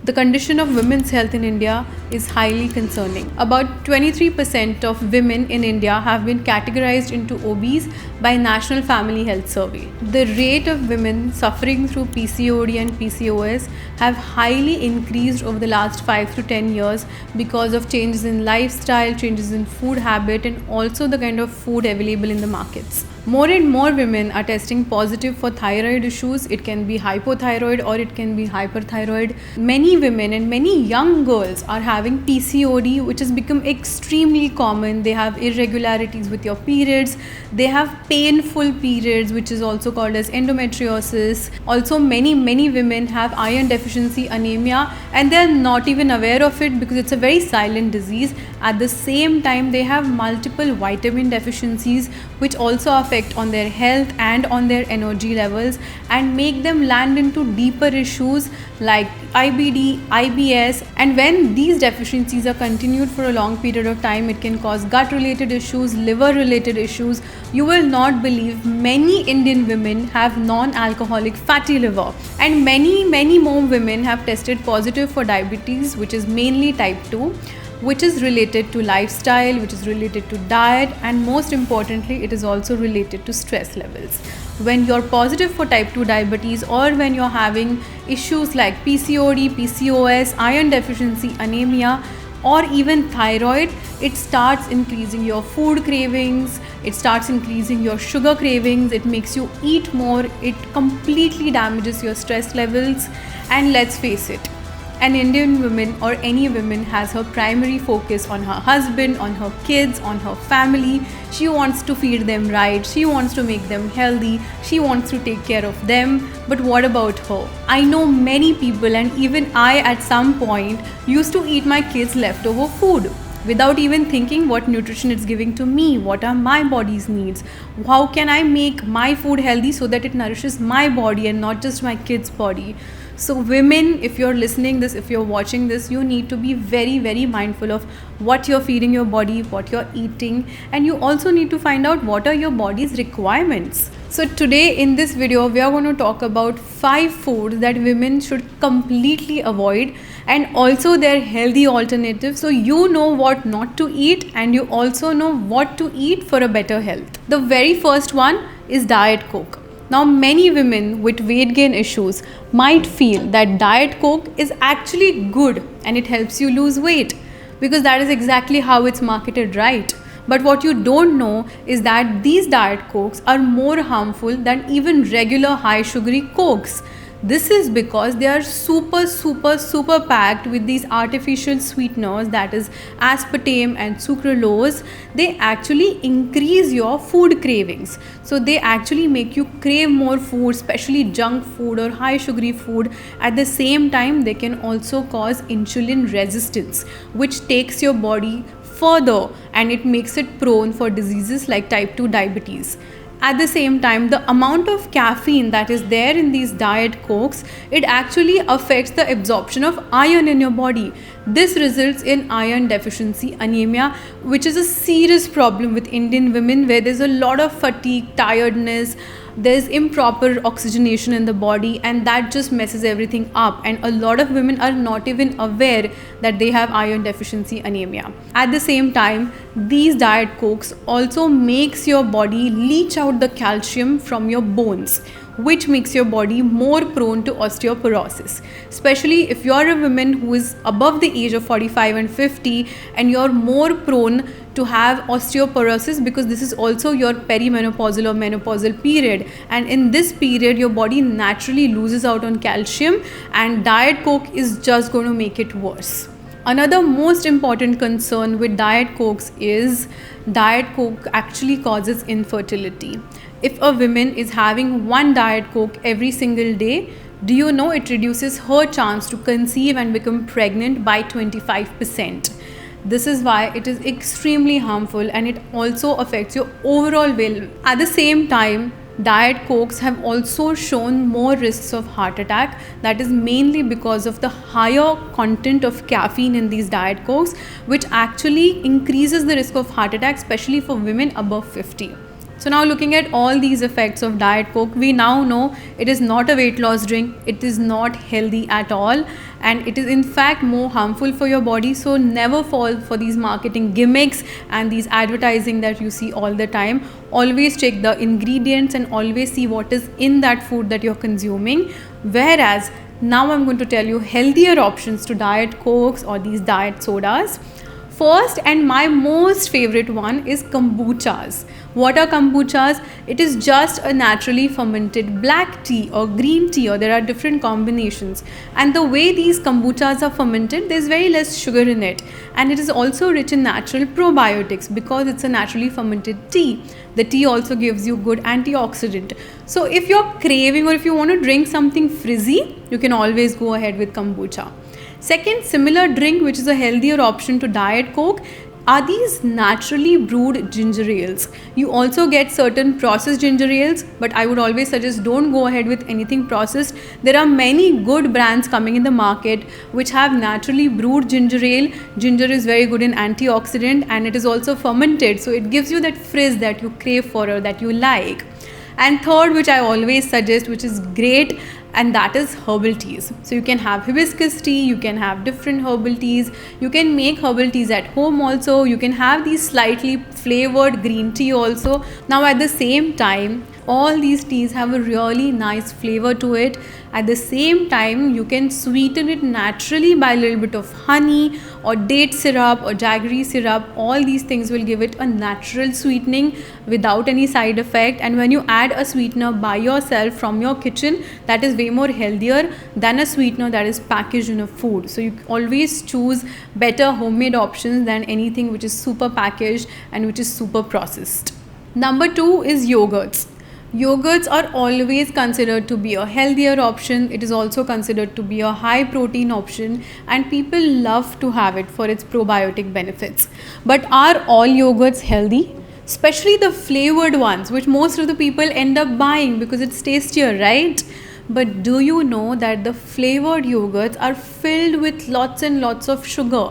The condition of women's health in India is highly concerning. About 23% of women in India have been categorized into obese by National Family Health Survey. The rate of women suffering through PCOD and PCOS have highly increased over the last 5 to 10 years because of changes in lifestyle, changes in food habit, and also the kind of food available in the markets. More and more women are testing positive for thyroid issues. It can be hypothyroid or it can be hyperthyroid. Many women and many young girls are having PCOD, which has become extremely common. They have irregularities with your periods. They have painful periods, which is also called as endometriosis. Also, many women have iron deficiency anemia, and they are not even aware of it because it's a very silent disease. At the same time, they have multiple vitamin deficiencies, which also affect on their health and on their energy levels and make them land into deeper issues like IBD, IBS. And when these deficiencies are continued for a long period of time, it can cause gut related issues, liver related issues. You will not believe many Indian women have non-alcoholic fatty liver, and many more women have tested positive for diabetes, which is mainly type 2, which is related to lifestyle, which is related to diet, and most importantly, it is also related to stress levels. When you're positive for type 2 diabetes, or when you're having issues like PCOD, PCOS, iron deficiency, anemia, or even thyroid, it starts increasing your food cravings, it starts increasing your sugar cravings, it makes you eat more, it completely damages your stress levels. And let's face it, an Indian woman or any woman has her primary focus on her husband, on her kids, on her family. She wants to feed them right, she wants to make them healthy, she wants to take care of them. But what about her? I know many people, and even I at some point used to eat my kids' leftover food without even thinking what nutrition it's giving to me, what are my body's needs, how can I make my food healthy so that it nourishes my body and not just my kids' body. So women, if you're listening this, if you're watching this, you need to be very mindful of what you're feeding your body, what you're eating, and you also need to find out what are your body's requirements. So today in this video, we are going to talk about 5 foods that women should completely avoid, and also their healthy alternatives, so you know what not to eat and you also know what to eat for a better health. The very first one is Diet Coke. Now, many women with weight gain issues might feel that Diet Coke is actually good and it helps you lose weight, because that is exactly how it's marketed, right? But what you don't know is that these Diet Cokes are more harmful than even regular high sugary Cokes. This is because they are super packed with these artificial sweeteners, that is aspartame and sucralose. They actually increase your food cravings. So they actually make you crave more food, especially junk food or high sugary food. At the same time, they can also cause insulin resistance, which takes your body further and it makes it prone for diseases like type 2 diabetes. At the same time, the amount of caffeine that is there in these Diet Cokes, it actually affects the absorption of iron in your body. This results in iron deficiency anemia, which is a serious problem with Indian women, where there's a lot of fatigue, tiredness, there's improper oxygenation in the body, and that just messes everything up. And a lot of women are not even aware that they have iron deficiency anemia. At the same time, these Diet Cokes also makes your body leach out the calcium from your bones, which makes your body more prone to osteoporosis. Especially if you're a woman who is above the age of 45 and 50, and you're more prone to have osteoporosis because this is also your perimenopausal or menopausal period, and in this period your body naturally loses out on calcium, and Diet Coke is just going to make it worse. Another most important concern with Diet Cokes is Diet Coke actually causes infertility. If a woman is having one Diet Coke every single day, do you know it reduces her chance to conceive and become pregnant by 25%. This is why it is extremely harmful, and it also affects your overall well. At the same time, Diet Cokes have also shown more risks of heart attack. That is mainly because of the higher content of caffeine in these Diet Cokes, which actually increases the risk of heart attack, especially for women above 50. So now looking at all these effects of Diet Coke, we now know it is not a weight loss drink, it is not healthy at all, and it is in fact more harmful for your body. So never fall for these marketing gimmicks and these advertising that you see all the time. Always check the ingredients and always see what is in that food that you're consuming. Whereas now I'm going to tell you healthier options to Diet Cokes or these diet sodas. First and my most favorite one is kombuchas. What are kombuchas? It is just a naturally fermented black tea or green tea, or there are different combinations. And the way these kombuchas are fermented, there's very less sugar in it. And it is also rich in natural probiotics because it's a naturally fermented tea. The tea also gives you good antioxidant. So if you're craving or if you want to drink something frizzy, you can always go ahead with kombucha. Second similar drink which is a healthier option to Diet Coke are these naturally brewed ginger ales. You also get certain processed ginger ales, but I would always suggest don't go ahead with anything processed. There are many good brands coming in the market which have naturally brewed ginger ale. Ginger is very good in antioxidant and it is also fermented, so it gives you that frizz that you crave for or that you like. And third, which I always suggest, which is great, and that is herbal teas. So you can have hibiscus tea, you can have different herbal teas, you can make herbal teas at home also, you can have these slightly flavored green tea also. Now at the same time, all these teas have a really nice flavor to it. At the same time, you can sweeten it naturally by a little bit of honey or date syrup or jaggery syrup. All these things will give it a natural sweetening without any side effect. And when you add a sweetener by yourself from your kitchen, that is way more healthier than a sweetener that is packaged in a food. So you always choose better homemade options than anything which is super packaged and which is super processed. Number 2 is yogurts. Yogurts are always considered to be a healthier option. It is also considered to be a high protein option and people love to have it for its probiotic benefits. But are all yogurts healthy? Especially the flavored ones, which most of the people end up buying because it's tastier, right? But do you know that the flavored yogurts are filled with lots and lots of sugar?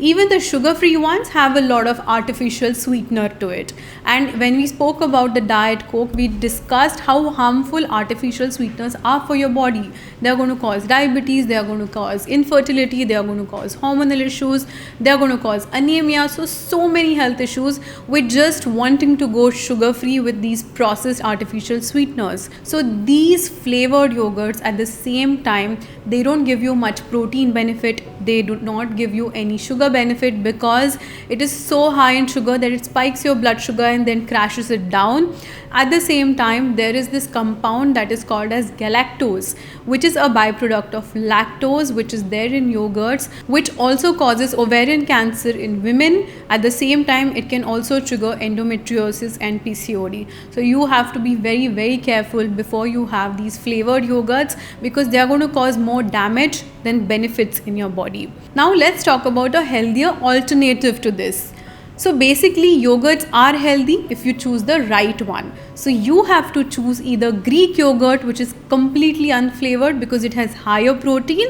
Even the sugar-free ones have a lot of artificial sweetener to it. And when we spoke about the Diet Coke, we discussed how harmful artificial sweeteners are for your body. They are going to cause diabetes, they are going to cause infertility, they are going to cause hormonal issues, they are going to cause anemia. So many health issues with just wanting to go sugar-free with these processed artificial sweeteners. So these flavored yogurts at the same time, they don't give you much protein benefit, they do not give you any sugar benefit because it is so high in sugar that it spikes your blood sugar and then crashes it down. At the same time, there is this compound that is called as galactose, which is a byproduct of lactose, which is there in yogurts, which also causes ovarian cancer in women. At the same time, it can also trigger endometriosis and PCOD. So you have to be very careful before you have these flavored yogurts because they are going to cause more damage than benefits in your body. Now let's talk about a healthier alternative to this. So basically yogurts are healthy if you choose the right one. So you have to choose either Greek yogurt, which is completely unflavored because it has higher protein,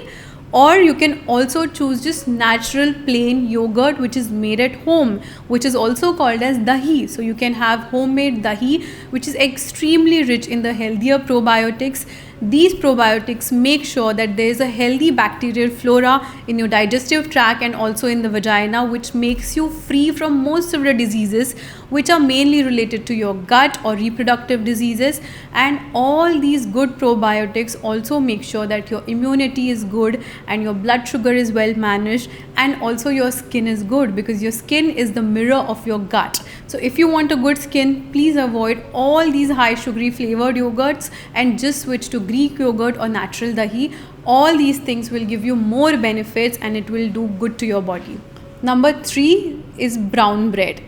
or you can also choose just natural plain yogurt which is made at home, which is also called as dahi. So you can have homemade dahi, which is extremely rich in the healthier probiotics. These probiotics make sure that there is a healthy bacterial flora in your digestive tract and also in the vagina, which makes you free from most of the diseases which are mainly related to your gut or reproductive diseases. And all these good probiotics also make sure that your immunity is good and your blood sugar is well managed, and also your skin is good because your skin is the mirror of your gut. So if you want a good skin, please avoid all these high sugary flavored yogurts and just switch to Greek yogurt or natural dahi. All these things will give you more benefits and it will do good to your body. Number 3 is brown bread.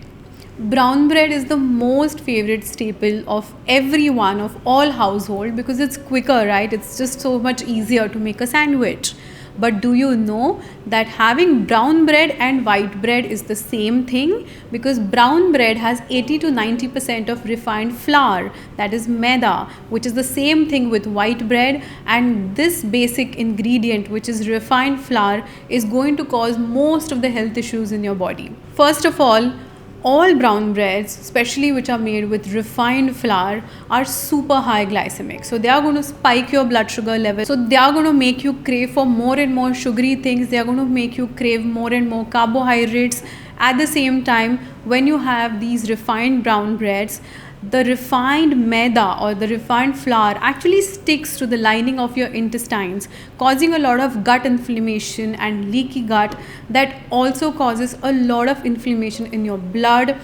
Brown bread is the most favorite staple of everyone, of all household, because it's quicker, right? It's just so much easier to make a sandwich. But do you know that having brown bread and white bread is the same thing? Because brown bread has 80 to 90% of refined flour, that is maida, which is the same thing with white bread. And this basic ingredient, which is refined flour, is going to cause most of the health issues in your body. First of all, All brown breads, especially which are made with refined flour, are super high glycemic. So they are going to spike your blood sugar level. So they are going to make you crave for more and more sugary things. They are going to make you crave more and more carbohydrates. At the same time, when you have these refined brown breads, the refined maida or the refined flour actually sticks to the lining of your intestines, causing a lot of gut inflammation and leaky gut. That also causes a lot of inflammation in your blood.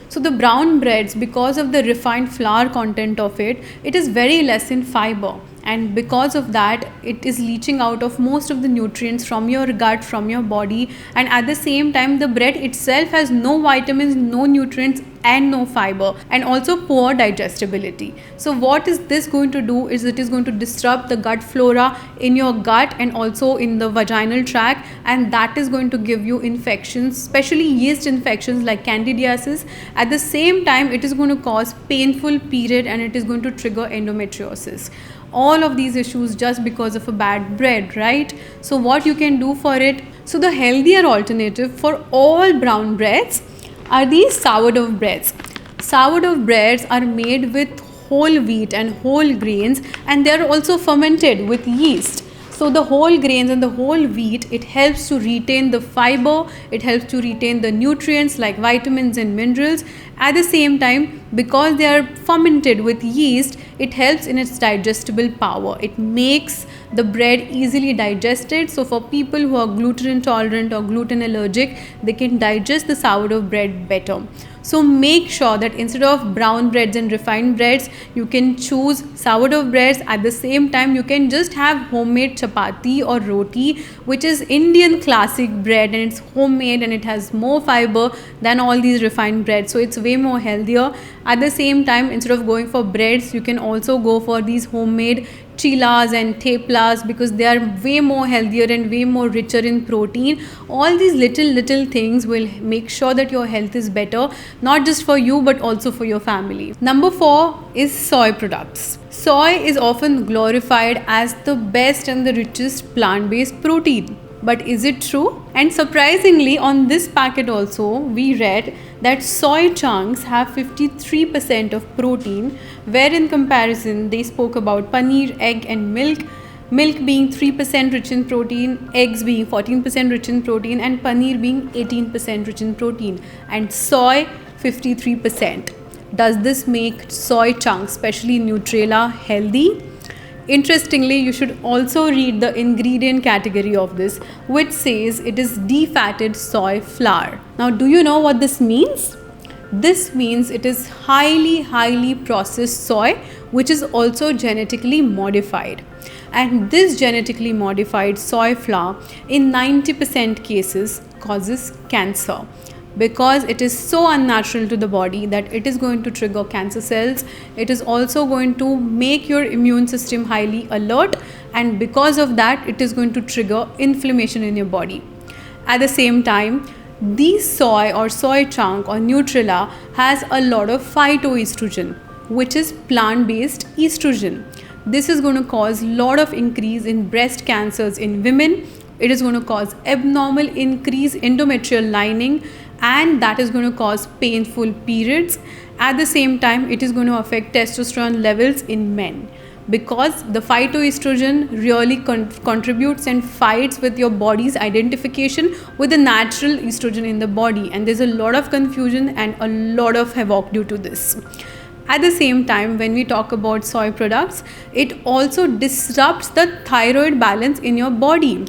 So the brown breads, because of the refined flour content of it, it is very less in fiber, and because of that it is leaching out of most of the nutrients from your gut, from your body. And at the same time, the bread itself has no vitamins, no nutrients and no fiber, and also poor digestibility. So what is this going to do is it is going to disrupt the gut flora in your gut and also in the vaginal tract, and that is going to give you infections, especially yeast infections like candidiasis. At the same time, it is going to cause painful period and it is going to trigger endometriosis. All of these issues just because of a bad bread, right? So what you can do for it? So the healthier alternative for all brown breads are these sourdough breads. Sourdough breads are made with whole wheat and whole grains, and they are also fermented with yeast. So the whole grains and the whole wheat, it helps to retain the fiber, it helps to retain the nutrients like vitamins and minerals. At the same time, because they are fermented with yeast, it helps in its digestible power. It makes the bread easily digested. So for people who are gluten intolerant or gluten allergic, they can digest the sourdough bread better. So make sure that instead of brown breads and refined breads, you can choose sourdough breads. At the same time, you can just have homemade chapati or roti, which is Indian classic bread, and it's homemade and it has more fiber than all these refined breads. So it's way more healthier. At the same time, instead of going for breads, you can also go for these homemade chilas and theplas, because they are way more healthier and way more richer in protein. All these little things will make sure that your health is better, not just for you but also for your family. Number 4 is soy products. Soy is often glorified as the best and the richest plant-based protein. But is it true? And surprisingly, on this packet also, we read that soy chunks have 53% of protein, where in comparison they spoke about paneer, egg and milk being 3% rich in protein, eggs being 14% rich in protein, and paneer being 18% rich in protein, and soy 53%. Does this make soy chunks, especially Nutrela, healthy? Interestingly, you should also read the ingredient category of this, which says it is defatted soy flour. Now, do you know what this means? This means it is highly processed soy, which is also genetically modified. And this genetically modified soy flour in 90% cases causes cancer, because it is so unnatural to the body that it is going to trigger cancer cells. It is also going to make your immune system highly alert, and because of that it is going to trigger inflammation in your body. At the same time, this soy or soy chunk or Nutrela has a lot of phytoestrogen, which is plant-based estrogen. This is going to cause a lot of increase in breast cancers in women. It is going to cause abnormal increase endometrial lining, and that is going to cause painful periods. At the same time, it is going to affect testosterone levels in men, because the phytoestrogen really contributes and fights with your body's identification with the natural estrogen in the body, and there's a lot of confusion and a lot of havoc due to this. At the same time, when we talk about soy products, it also disrupts the thyroid balance in your body.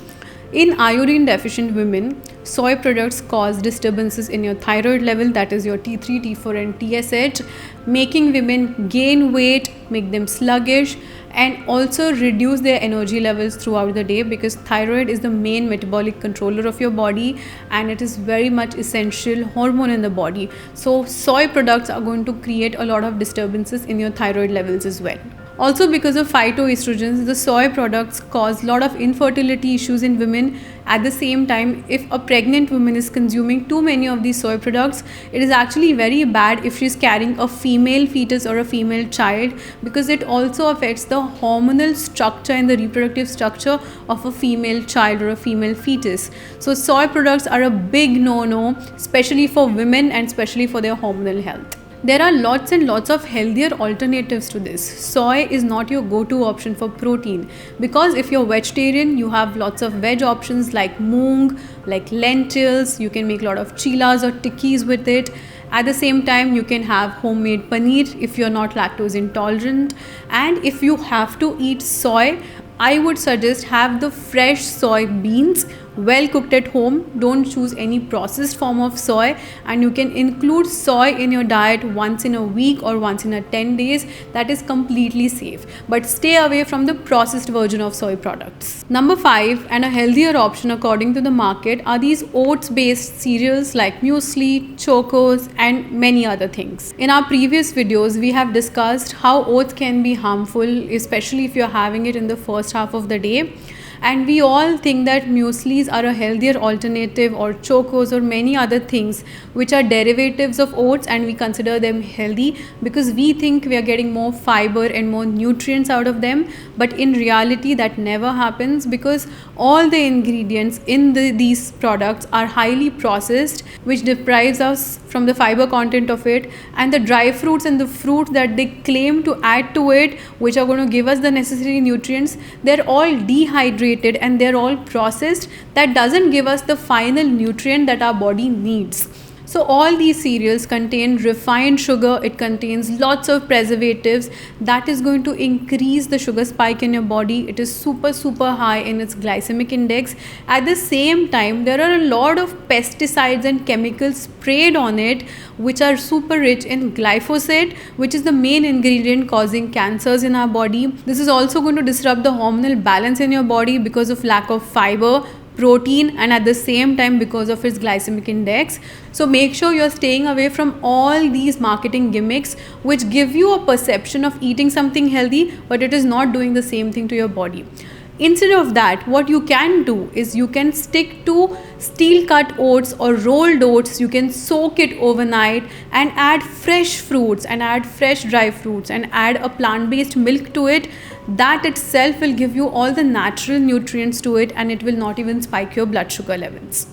In iodine deficient women, soy products cause disturbances in your thyroid level, that is your T3, T4 and TSH, making women gain weight, make them sluggish, and also reduce their energy levels throughout the day, because thyroid is the main metabolic controller of your body and it is very much essential hormone in the body. So soy products are going to create a lot of disturbances in your thyroid levels as well. Also, because of phytoestrogens, the soy products cause a lot of infertility issues in women. At the same time, if a pregnant woman is consuming too many of these soy products, it is actually very bad if she's carrying a female fetus or a female child, because it also affects the hormonal structure and the reproductive structure of a female child or a female fetus. So soy products are a big no-no, especially for women and especially for their hormonal health. There are lots and lots of healthier alternatives to this. Soy is not your go-to option for protein, because if you're vegetarian, you have lots of veg options like moong, like lentils. You can make a lot of chilas or tikkis with it. At the same time, you can have homemade paneer if you're not lactose intolerant. And if you have to eat soy, I would suggest have the fresh soybeans well cooked at home. Don't choose any processed form of soy, and you can include soy in your diet once in a week or once in a 10 days. That is completely safe, but stay away from the processed version of soy products. Number 5, and a healthier option according to the market, are these oats based cereals like muesli, chocos and many other things. In our previous videos, we have discussed how oats can be harmful, especially if you're having it in the first half of the day. And we all think that mueslis are a healthier alternative, or chocos or many other things which are derivatives of oats, and we consider them healthy because we think we are getting more fiber and more nutrients out of them. But in reality, that never happens, because all the ingredients in these products are highly processed, which deprives us from the fiber content of it. And the dry fruits and the fruit that they claim to add to it, which are going to give us the necessary nutrients, they're all dehydrated and they're all processed. That doesn't give us the final nutrient that our body needs. So all these cereals contain refined sugar, it contains lots of preservatives that is going to increase the sugar spike in your body. It is super high in its glycemic index. At the same time, there are a lot of pesticides and chemicals sprayed on it, which are super rich in glyphosate, which is the main ingredient causing cancers in our body. This is also going to disrupt the hormonal balance in your body because of lack of fiber, protein, and at the same time because of its glycemic index. So make sure you're staying away from all these marketing gimmicks which give you a perception of eating something healthy, but it is not doing the same thing to your body. Instead of that, what you can do is you can stick to steel cut oats or rolled oats. You can soak it overnight and add fresh fruits and add fresh dry fruits and add a plant-based milk to it. That itself will give you all the natural nutrients to it, and it will not even spike your blood sugar levels.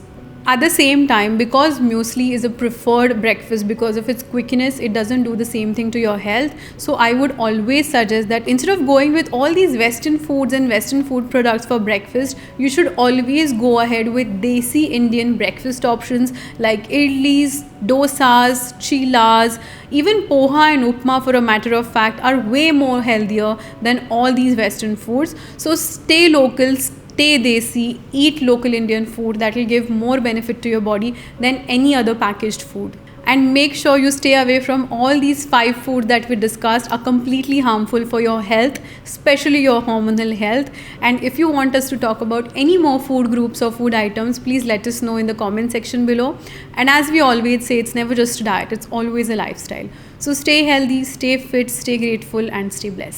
At the same time, because muesli is a preferred breakfast because of its quickness, it doesn't do the same thing to your health. So I would always suggest that instead of going with all these Western foods and Western food products for breakfast, you should always go ahead with desi Indian breakfast options like idlis, dosas, chilas, even poha and upma, for a matter of fact, are way more healthier than all these Western foods. So stay local, stay desi, eat local Indian food. That will give more benefit to your body than any other packaged food. And make sure you stay away from all these 5 foods that we discussed are completely harmful for your health, especially your hormonal health. And if you want us to talk about any more food groups or food items, please let us know in the comment section below. And as we always say, it's never just a diet, it's always a lifestyle. So stay healthy, stay fit, stay grateful, and stay blessed.